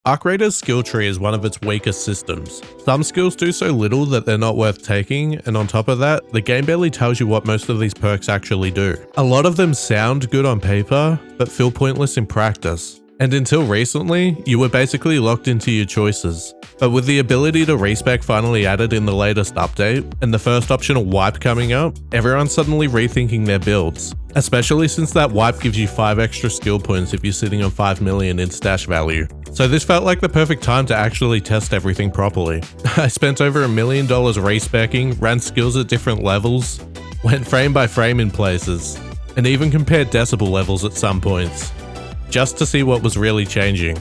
Arc Raider's skill tree is one of its weakest systems. Some skills do so little that they're not worth taking, and on top of that, the game barely tells you what most of these perks actually do. A lot of them sound good on paper, but feel pointless in practice. And until recently, you were basically locked into your choices. But with the ability to respec finally added in the latest update, and the first optional wipe coming up, everyone's suddenly rethinking their builds. Especially since that wipe gives you 5 extra skill points if you're sitting on 5 million in stash value. So this felt like the perfect time to actually test everything properly. I spent over $1 million respecking, ran skills at different levels, went frame by frame in places, and even compared decibel levels at some points, just to see what was really changing.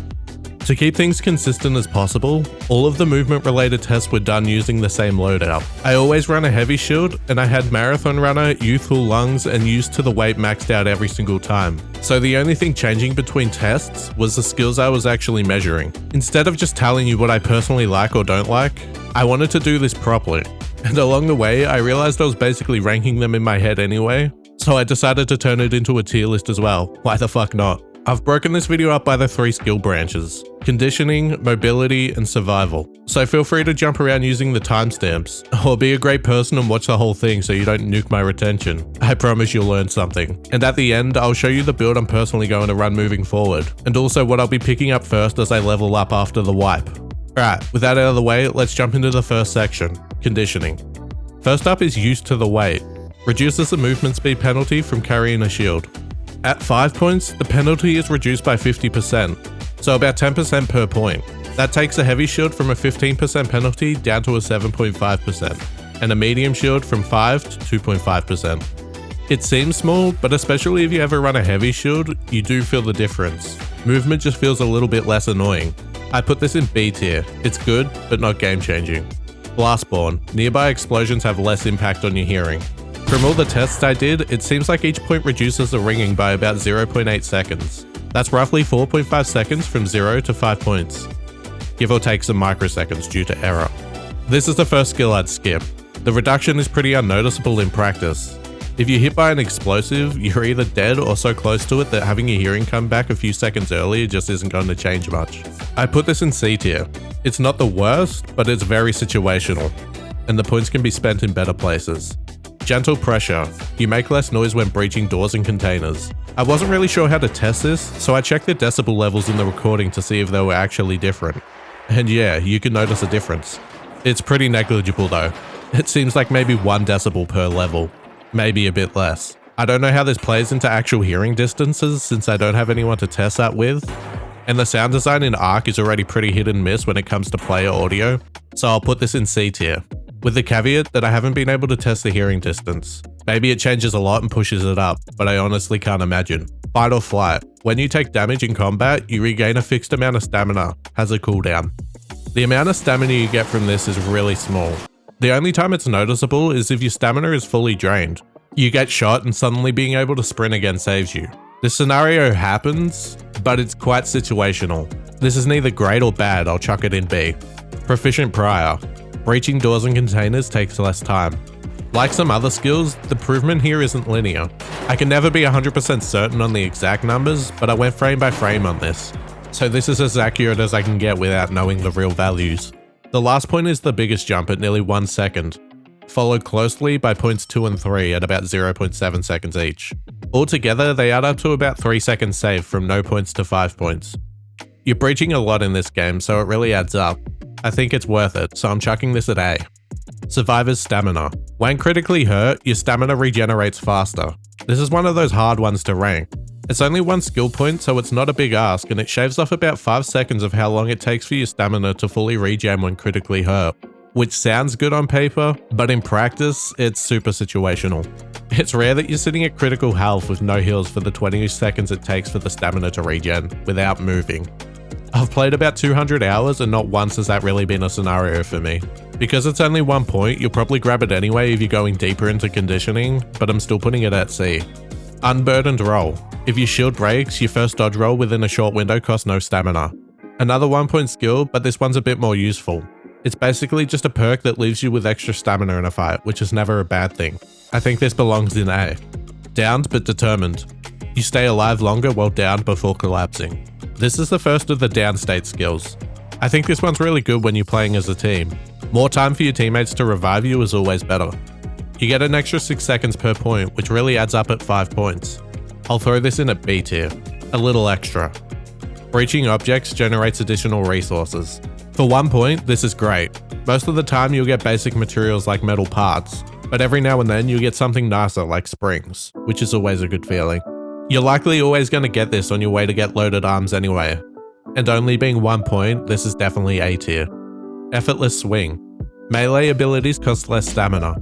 To keep things consistent as possible, all of the movement related tests were done using the same loadout. I always ran a heavy shield, and I had Marathon Runner, Youthful Lungs, and Used to the Weight maxed out every single time. So the only thing changing between tests was the skills I was actually measuring. Instead of just telling you what I personally like or don't like, I wanted to do this properly. And along the way, I realized I was basically ranking them in my head anyway, so I decided to turn it into a tier list as well. Why the fuck not? I've broken this video up by the 3 skill branches: conditioning, mobility, and survival. So feel free to jump around using the timestamps, or be a great person and watch the whole thing so you don't nuke my retention. I promise you'll learn something. And at the end, I'll show you the build I'm personally going to run moving forward, and also what I'll be picking up first as I level up after the wipe. Alright, with that out of the way, let's jump into the first section: conditioning. First up is Used to the Weight. Reduces the movement speed penalty from carrying a shield. At 5 points, the penalty is reduced by 50%, so about 10% per point. That takes a heavy shield from a 15% penalty down to a 7.5%, and a medium shield from 5 to 2.5%. It seems small, but especially if you ever run a heavy shield, you do feel the difference. Movement just feels a little bit less annoying. I put this in B tier. It's good, but not game changing. Blastborn. Nearby explosions have less impact on your hearing. From all the tests I did, it seems like each point reduces the ringing by about 0.8 seconds. That's roughly 4.5 seconds from 0 to 5 points, give or take some microseconds due to error. This is the first skill I'd skip. The reduction is pretty unnoticeable in practice. If you're hit by an explosive, you're either dead or so close to it that having your hearing come back a few seconds earlier just isn't going to change much. I put this in C tier. It's not the worst, but it's very situational, and the points can be spent in better places. Gentle pressure. You make less noise when breaching doors and containers. I wasn't really sure how to test this, so I checked the decibel levels in the recording to see if they were actually different. And yeah, you can notice a difference. It's pretty negligible though. It seems like maybe 1 decibel per level, maybe a bit less. I don't know how this plays into actual hearing distances since I don't have anyone to test that with, and the sound design in Arc is already pretty hit and miss when it comes to player audio, so I'll put this in C tier. With the caveat that I haven't been able to test the hearing distance. Maybe it changes a lot and pushes it up, but I honestly can't imagine. Fight or flight. When you take damage in combat, you regain a fixed amount of stamina, has a cooldown. The amount of stamina you get from this is really small. The only time it's noticeable is if your stamina is fully drained. You get shot and suddenly being able to sprint again saves you. This scenario happens, but it's quite situational. This is neither great or bad, I'll chuck it in B. Proficient prior. Breaching doors and containers takes less time. Like some other skills, the improvement here isn't linear. I can never be 100% certain on the exact numbers, but I went frame by frame on this. So this is as accurate as I can get without knowing the real values. The last point is the biggest jump at nearly 1 second, followed closely by points 2 and 3 at about 0.7 seconds each. Altogether, they add up to about 3 seconds saved from no points to 5 points. You're breaching a lot in this game, so it really adds up. I think it's worth it, so I'm chucking this at A. Survivor's Stamina. When critically hurt, your stamina regenerates faster. This is one of those hard ones to rank. It's only 1 skill point, so it's not a big ask, and it shaves off about 5 seconds of how long it takes for your stamina to fully regen when critically hurt. Which sounds good on paper, but in practice, it's super situational. It's rare that you're sitting at critical health with no heals for the 20 seconds it takes for the stamina to regen, without moving. I've played about 200 hours and not once has that really been a scenario for me. Because it's only 1 point, you'll probably grab it anyway if you're going deeper into conditioning, but I'm still putting it at C. Unburdened Roll. If your shield breaks, your first dodge roll within a short window costs no stamina. Another 1 point skill, but this one's a bit more useful. It's basically just a perk that leaves you with extra stamina in a fight, which is never a bad thing. I think this belongs in A. Downed but determined. You stay alive longer while downed before collapsing. This is the first of the downstate skills. I think this one's really good when you're playing as a team. More time for your teammates to revive you is always better. You get an extra 6 seconds per point, which really adds up at 5 points. I'll throw this in at B tier, a little extra. Breaching objects generates additional resources. For 1 point, this is great. Most of the time you'll get basic materials like metal parts, but every now and then you'll get something nicer like springs, which is always a good feeling. You're likely always going to get this on your way to get loaded arms anyway, and only being 1 point, this is definitely A tier. Effortless swing. Melee abilities cost less stamina.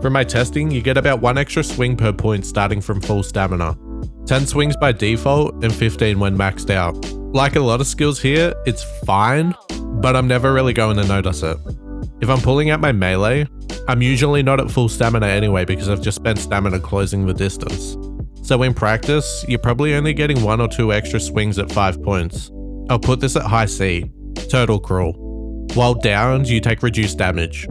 From my testing, you get about 1 extra swing per point starting from full stamina. 10 swings by default and 15 when maxed out. Like a lot of skills here, it's fine, but I'm never really going to notice it. If I'm pulling out my melee, I'm usually not at full stamina anyway because I've just spent stamina closing the distance. So in practice, you're probably only getting 1 or 2 extra swings at 5 points. I'll put this at high C, Turtle Crawl. While downed, you take reduced damage.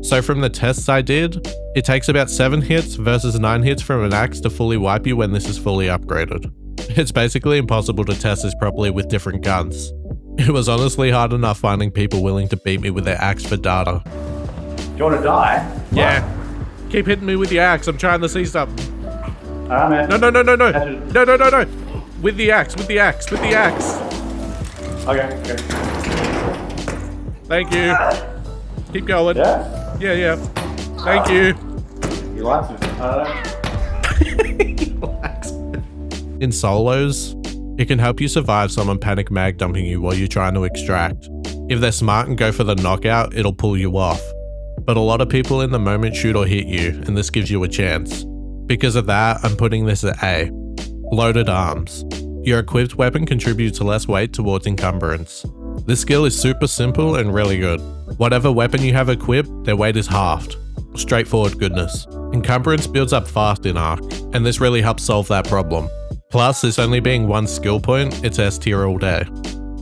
So from the tests I did, it takes about 7 hits versus 9 hits from an axe to fully wipe you when this is fully upgraded. It's basically impossible to test this properly with different guns. It was honestly hard enough finding people willing to beat me with their axe for data. You want to die? Yeah. Keep hitting me with the axe, I'm trying to see something. Alright, man. No. With the axe. Okay. Thank you. Keep going. Yeah? Yeah. Thank you. You like it? In solos, it can help you survive someone panic mag dumping you while you're trying to extract. If they're smart and go for the knockout, it'll pull you off. But a lot of people in the moment shoot or hit you, and this gives you a chance. Because of that, I'm putting this at A. Loaded arms. Your equipped weapon contributes less weight towards encumbrance. This skill is super simple and really good. Whatever weapon you have equipped, their weight is halved. Straightforward goodness. Encumbrance builds up fast in Ark, and this really helps solve that problem. Plus, this only being 1 skill point, it's S tier all day.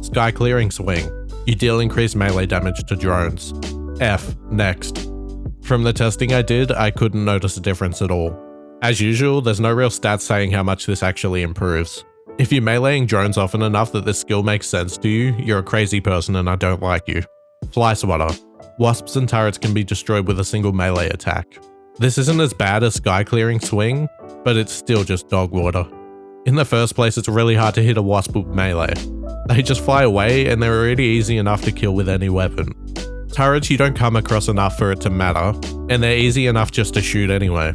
Sky Clearing Swing. You deal increased melee damage to drones. F, next. From the testing I did, I couldn't notice a difference at all. As usual, there's no real stats saying how much this actually improves. If you're meleeing drones often enough that this skill makes sense to you, you're a crazy person and I don't like you. Fly Swatter. Wasps and turrets can be destroyed with a single melee attack. This isn't as bad as Sky Clearing Swing, but it's still just dog water. In the first place, it's really hard to hit a wasp with melee. They just fly away and they're already easy enough to kill with any weapon. Turrets you don't come across enough for it to matter, and they're easy enough just to shoot anyway.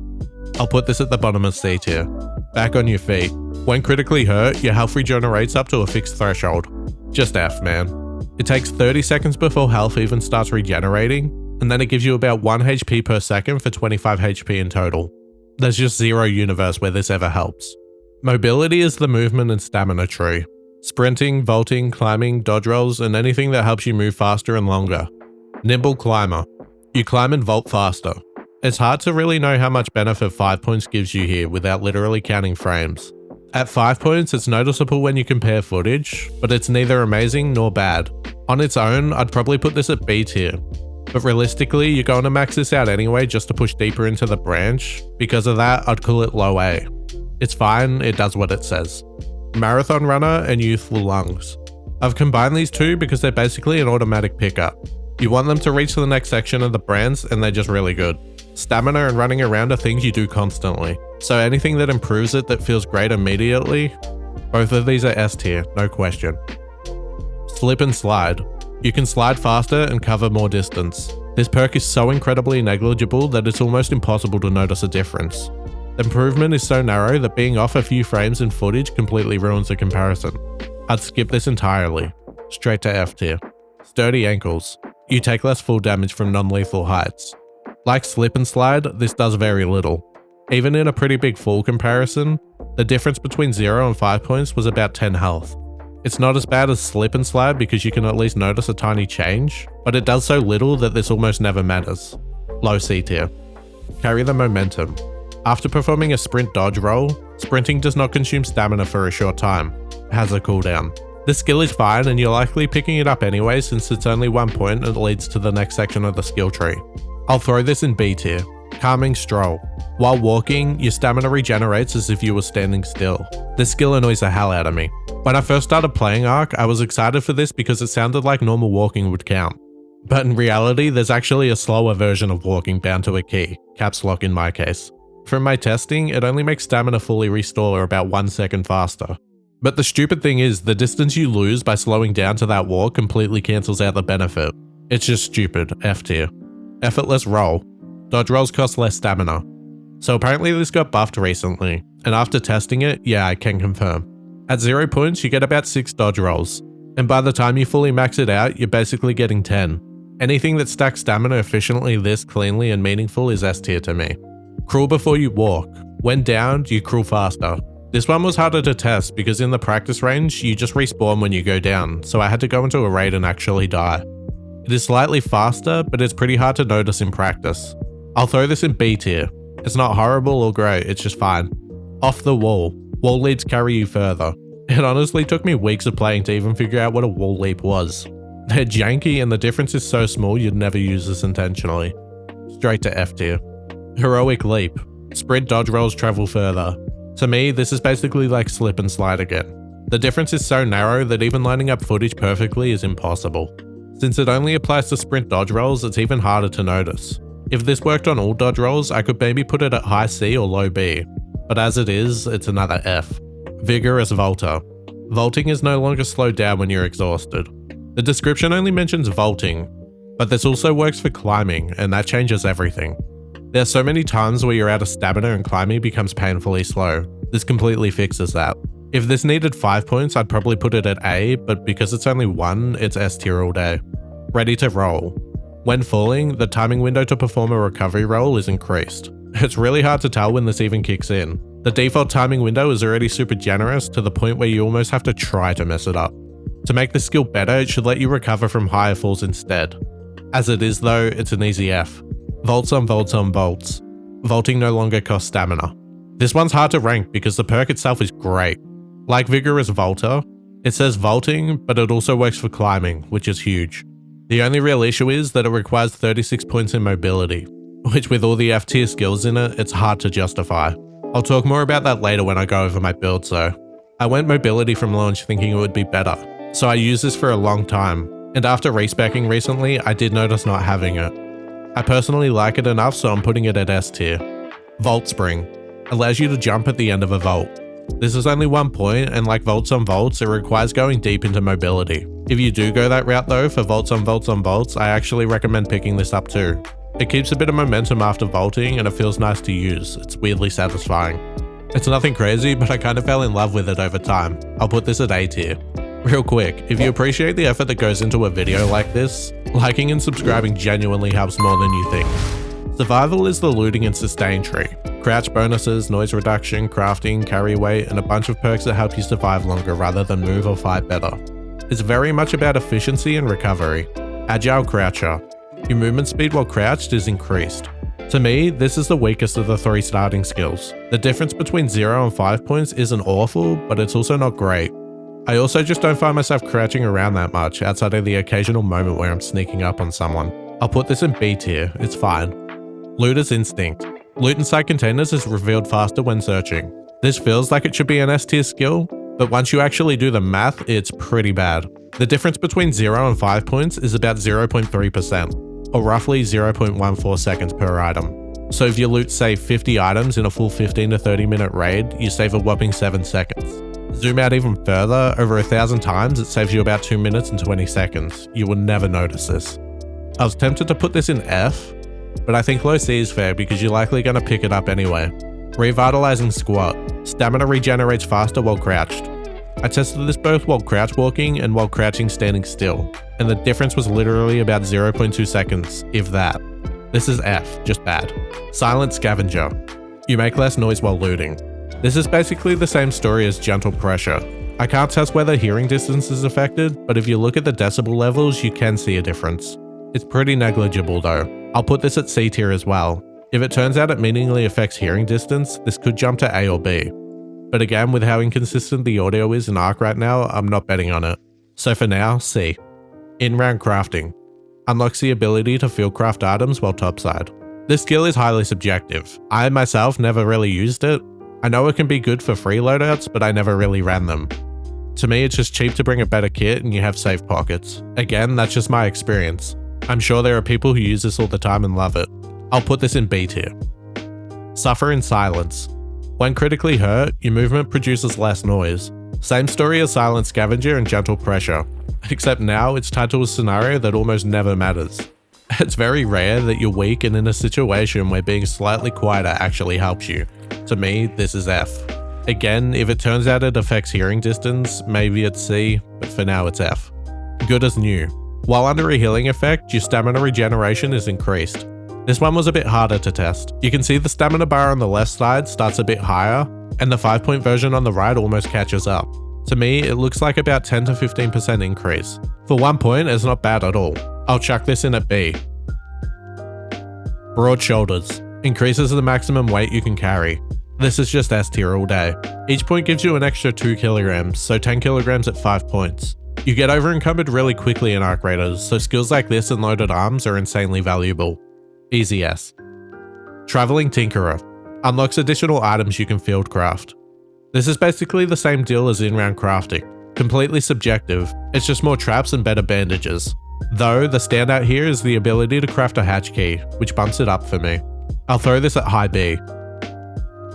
I'll put this at the bottom of C tier. Back on your feet. When critically hurt, your health regenerates up to a fixed threshold. Just F, man. It takes 30 seconds before health even starts regenerating, and then it gives you about 1 HP per second for 25 HP in total. There's just zero universe where this ever helps. Mobility is the movement and stamina tree. Sprinting, vaulting, climbing, dodge rolls, and anything that helps you move faster and longer. Nimble Climber. You climb and vault faster. It's hard to really know how much benefit 5 points gives you here without literally counting frames. At 5 points, it's noticeable when you compare footage, but it's neither amazing nor bad. On its own, I'd probably put this at B tier. But realistically, you're going to max this out anyway just to push deeper into the branch. Because of that, I'd call it low A. It's fine, it does what it says. Marathon Runner and Youthful Lungs. I've combined these two because they're basically an automatic pickup. You want them to reach the next section of the brands and they're just really good. Stamina and running around are things you do constantly, so anything that improves it that feels great immediately, both of these are S tier, no question. Slip and Slide. You can slide faster and cover more distance. This perk is so incredibly negligible that it's almost impossible to notice a difference. The improvement is so narrow that being off a few frames in footage completely ruins the comparison. I'd skip this entirely. Straight to F tier. Sturdy Ankles. You take less full damage from non-lethal heights. Like Slip and Slide, this does very little. Even in a pretty big fall comparison, the difference between 0 and 5 points was about 10 health. It's not as bad as Slip and Slide because you can at least notice a tiny change, but it does so little that this almost never matters. Low C tier. Carry the Momentum. After performing a sprint dodge roll, sprinting does not consume stamina for a short time. It has a cooldown. This skill is fine and you're likely picking it up anyway since it's only 1 point and it leads to the next section of the skill tree. I'll throw this in B tier. Calming Stroll. While walking, your stamina regenerates as if you were standing still. This skill annoys the hell out of me. When I first started playing Ark, I was excited for this because it sounded like normal walking would count. But in reality, there's actually a slower version of walking bound to a key, caps lock in my case. From my testing, it only makes stamina fully restore about 1 second faster. But the stupid thing is, the distance you lose by slowing down to that walk completely cancels out the benefit. It's just stupid, F tier. Effortless Roll. Dodge rolls cost less stamina. So apparently this got buffed recently, and after testing it, yeah, I can confirm. At 0 points, you get about 6 dodge rolls, and by the time you fully max it out, you're basically getting 10. Anything that stacks stamina efficiently this cleanly and meaningful is S tier to me. Crawl before you walk. When downed, you crawl faster. This one was harder to test because in the practice range, you just respawn when you go down, so I had to go into a raid and actually die. It is slightly faster, but it's pretty hard to notice in practice. I'll throw this in B tier. It's not horrible or great, it's just fine. Off the wall. Wall leaps carry you further. It honestly took me weeks of playing to even figure out what a wall leap was. They're janky and the difference is so small you'd never use this intentionally. Straight to F tier. Heroic Leap. Sprint dodge rolls travel further. To me, this is basically like slip and slide again. The difference is so narrow that even lining up footage perfectly is impossible. Since it only applies to sprint dodge rolls, it's even harder to notice. If this worked on all dodge rolls, I could maybe put it at high C or low B, but as it is, it's another F. Vigorous Vaulter. Vaulting is no longer slowed down when you're exhausted. The description only mentions vaulting, but this also works for climbing, and that changes everything. There are so many times where you're out of stamina and climbing becomes painfully slow. This completely fixes that. If this needed 5 points, I'd probably put it at A, but because it's only 1, it's S tier all day. Ready to roll. When falling, the timing window to perform a recovery roll is increased. It's really hard to tell when this even kicks in. The default timing window is already super generous to the point where you almost have to try to mess it up. To make the skill better, it should let you recover from higher falls instead. As it is though, it's an easy F. Vaults on vaults on vaults. Vaulting no longer costs stamina. This one's hard to rank because the perk itself is great. Like Vigorous Vaulter, it says vaulting, but it also works for climbing, which is huge. The only real issue is that it requires 36 points in mobility, which with all the F tier skills in it, it's hard to justify. I'll talk more about that later when I go over my builds though. I went mobility from launch thinking it would be better, so I used this for a long time, and after respeccing recently, I did notice not having it. I personally like it enough, so I'm putting it at S tier. Vault Spring. Allows you to jump at the end of a vault. This is only 1 point, and like vaults on vaults, it requires going deep into mobility. If you do go that route though, for vaults on vaults on vaults, I actually recommend picking this up too. It keeps a bit of momentum after vaulting, and it feels nice to use. It's weirdly satisfying. It's nothing crazy, but I kind of fell in love with it over time. I'll put this at A tier. Real quick, if you appreciate the effort that goes into a video like this, liking and subscribing genuinely helps more than you think. Survival is the looting and sustain tree. Crouch bonuses, noise reduction, crafting, carry weight, and a bunch of perks that help you survive longer rather than move or fight better. It's very much about efficiency and recovery. Agile Croucher. Your movement speed while crouched is increased. To me, this is the weakest of the 3 starting skills. The difference between 0 and 5 points isn't awful, but it's also not great. I also just don't find myself crouching around that much outside of the occasional moment where I'm sneaking up on someone. I'll put this in B tier, it's fine. Looter's Instinct. Loot inside containers is revealed faster when searching. This feels like it should be an S tier skill, but once you actually do the math, it's pretty bad. The difference between 0 and 5 points is about 0.3%, or roughly 0.14 seconds per item. So if you loot say 50 items in a full 15 to 30 minute raid, you save a whopping 7 seconds. Zoom out even further, over 1,000 times it saves you about 2 minutes and 20 seconds. You will never notice this. I was tempted to put this in F, but I think low C is fair because you're likely going to pick it up anyway. Revitalizing Squat. Stamina regenerates faster while crouched. I tested this both while crouch walking and while crouching standing still, and the difference was literally about 0.2 seconds, if that. This is F, just bad. Silent Scavenger. You make less noise while looting. This is basically the same story as Gentle Pressure. I can't test whether hearing distance is affected, but if you look at the decibel levels, you can see a difference. It's pretty negligible though. I'll put this at C tier as well. If it turns out it meaningfully affects hearing distance, this could jump to A or B. But again, with how inconsistent the audio is in Ark right now, I'm not betting on it. So for now, C. In-round crafting. Unlocks the ability to field craft items while topside. This skill is highly subjective. I myself never really used it. I know it can be good for free loadouts, but I never really ran them. To me, it's just cheap to bring a better kit and you have safe pockets. Again, that's just my experience. I'm sure there are people who use this all the time and love it. I'll put this in B tier. Suffer in silence. When critically hurt, your movement produces less noise. Same story as Silent Scavenger and Gentle Pressure, except now it's tied to a scenario that almost never matters. It's very rare that you're weak and in a situation where being slightly quieter actually helps you. To me, this is F. Again, if it turns out it affects hearing distance, maybe it's C, but for now it's F. Good as new. While under a healing effect, your stamina regeneration is increased. This one was a bit harder to test. You can see the stamina bar on the left side starts a bit higher, and the 5-point version on the right almost catches up. To me, it looks like about 10 to 15% increase. For 1 point, it's not bad at all. I'll chuck this in at B. Broad shoulders. Increases the maximum weight you can carry. This is just S tier all day. Each point gives you an extra 2 kilograms, so 10 kilograms at 5 points. You get over encumbered really quickly in Arc Raiders, so skills like this and loaded arms are insanely valuable. Easy S. Traveling Tinkerer. Unlocks additional items you can field craft. This is basically the same deal as in-round crafting. Completely subjective, it's just more traps and better bandages. Though, the standout here is the ability to craft a hatch key, which bumps it up for me. I'll throw this at high B.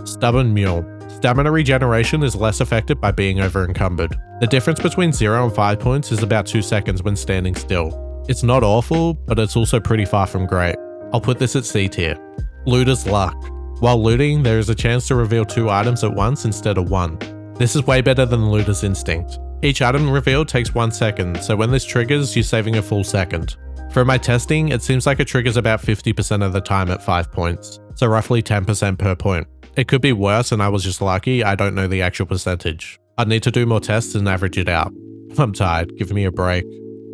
Stubborn Mule. Stamina regeneration is less affected by being over encumbered. The difference between 0 and 5 points is about 2 seconds when standing still. It's not awful, but it's also pretty far from great. I'll put this at C tier. Looter's Luck. While looting, there is a chance to reveal 2 items at once instead of 1. This is way better than Looter's Instinct. Each item revealed takes 1 second, so when this triggers, you're saving a full second. For my testing, it seems like it triggers about 50% of the time at 5 points, so roughly 10% per point. It could be worse and I was just lucky, I don't know the actual percentage. I'd need to do more tests and average it out. I'm tired, give me a break.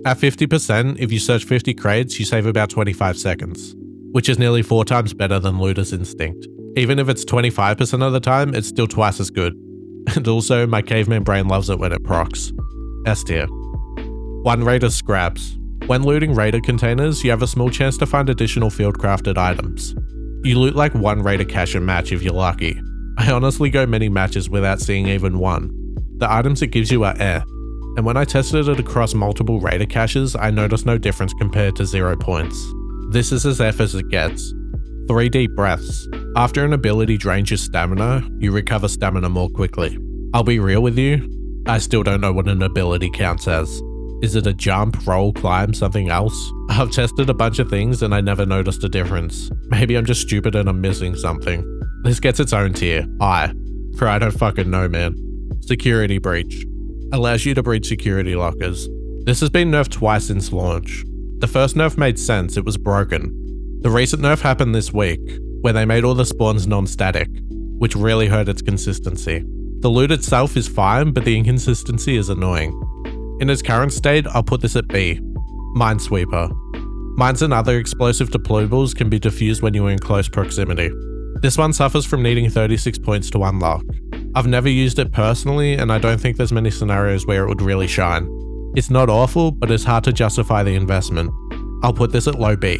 At 50%, if you search 50 crates, you save about 25 seconds, which is nearly 4 times better than Looter's Instinct. Even if it's 25% of the time, it's still twice as good. And also, my caveman brain loves it when it procs. S tier. 1 Raider Scraps. When looting Raider containers, you have a small chance to find additional field crafted items. You loot like 1 Raider cache a match if you're lucky. I honestly go many matches without seeing even one. The items it gives you are eh, and when I tested it across multiple Raider caches, I noticed no difference compared to 0 points. This is as F as it gets. 3 Deep Breaths. After an ability drains your stamina, you recover stamina more quickly. I'll be real with you, I still don't know what an ability counts as. Is it a jump, roll, climb, something else? I've tested a bunch of things and I never noticed a difference. Maybe I'm just stupid and I'm missing something. This gets its own tier, I. For I don't fucking know, man. Security Breach. Allows you to breach security lockers. This has been nerfed twice since launch. The first nerf made sense, it was broken. The recent nerf happened this week, where they made all the spawns non-static, which really hurt its consistency. The loot itself is fine, but the inconsistency is annoying. In its current state, I'll put this at B. Minesweeper. Mines and other explosive deployables can be defused when you're in close proximity. This one suffers from needing 36 points to unlock. I've never used it personally, and I don't think there's many scenarios where it would really shine. It's not awful, but it's hard to justify the investment. I'll put this at low B.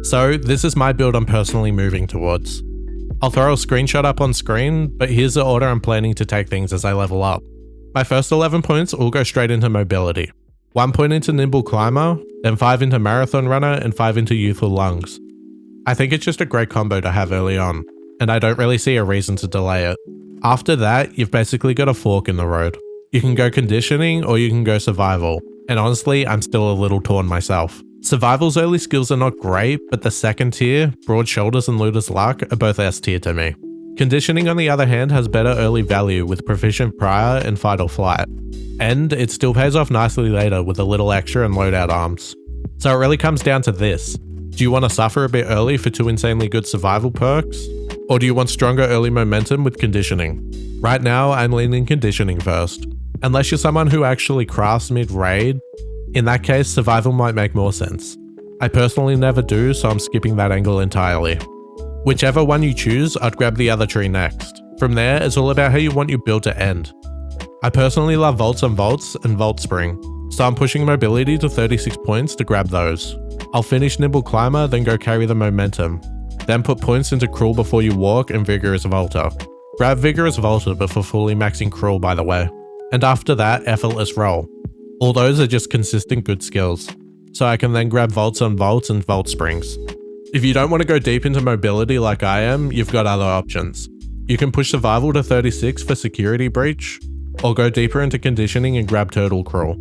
So, this is my build I'm personally moving towards. I'll throw a screenshot up on screen, but here's the order I'm planning to take things as I level up. My first 11 points all go straight into mobility. 1 point into Nimble Climber, then 5 into Marathon Runner, and 5 into Youthful Lungs. I think it's just a great combo to have early on, and I don't really see a reason to delay it. After that, you've basically got a fork in the road. You can go conditioning or you can go survival, and honestly, I'm still a little torn myself. Survival's early skills are not great, but the second tier, Broad Shoulders and Looter's Luck, are both S tier to me. Conditioning on the other hand has better early value with Proficient Prior and Fight or Flight, and it still pays off nicely later with a little extra and loadout arms. So it really comes down to this. Do you want to suffer a bit early for 2 insanely good survival perks? Or do you want stronger early momentum with conditioning? Right now, I'm leaning conditioning first. Unless you're someone who actually crafts mid-raid, in that case, survival might make more sense. I personally never do, so I'm skipping that angle entirely. Whichever one you choose, I'd grab the other tree next. From there, it's all about how you want your build to end. I personally love Vaults on Vaults and Vault Spring, so I'm pushing mobility to 36 points to grab those. I'll finish Nimble Climber, then go carry the Momentum. Then put points into Cruel before you walk and Vigorous Volta. Grab Vigorous Volta before fully maxing Cruel, by the way. And after that, Effortless Roll. All those are just consistent good skills. So I can then grab Vaults on Vaults and Vault Springs. If you don't want to go deep into mobility like I am, you've got other options. You can push Survival to 36 for Security Breach, or go deeper into Conditioning and grab Turtle Crawl.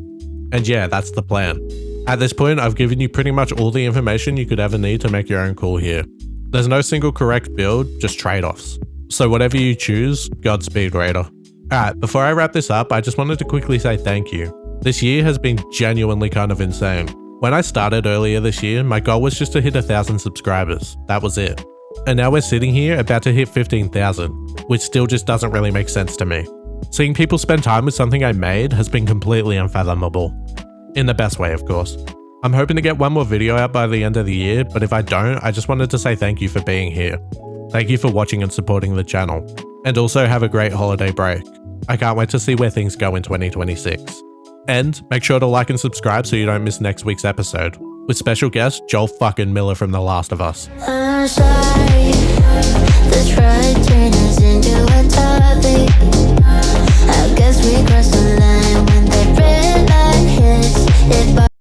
And yeah, that's the plan. At this point, I've given you pretty much all the information you could ever need to make your own call here. There's no single correct build, just trade-offs. So whatever you choose, Godspeed, Raider. Alright, before I wrap this up, I just wanted to quickly say thank you. This year has been genuinely kind of insane. When I started earlier this year, my goal was just to hit 1,000 subscribers. That was it. And now we're sitting here about to hit 15,000, which still just doesn't really make sense to me. Seeing people spend time with something I made has been completely unfathomable. In the best way, of course. I'm hoping to get one more video out by the end of the year, but if I don't, I just wanted to say thank you for being here. Thank you for watching and supporting the channel. And also have a great holiday break. I can't wait to see where things go in 2026. And make sure to like and subscribe so you don't miss next week's episode, with special guest Joel fucking Miller from The Last of Us.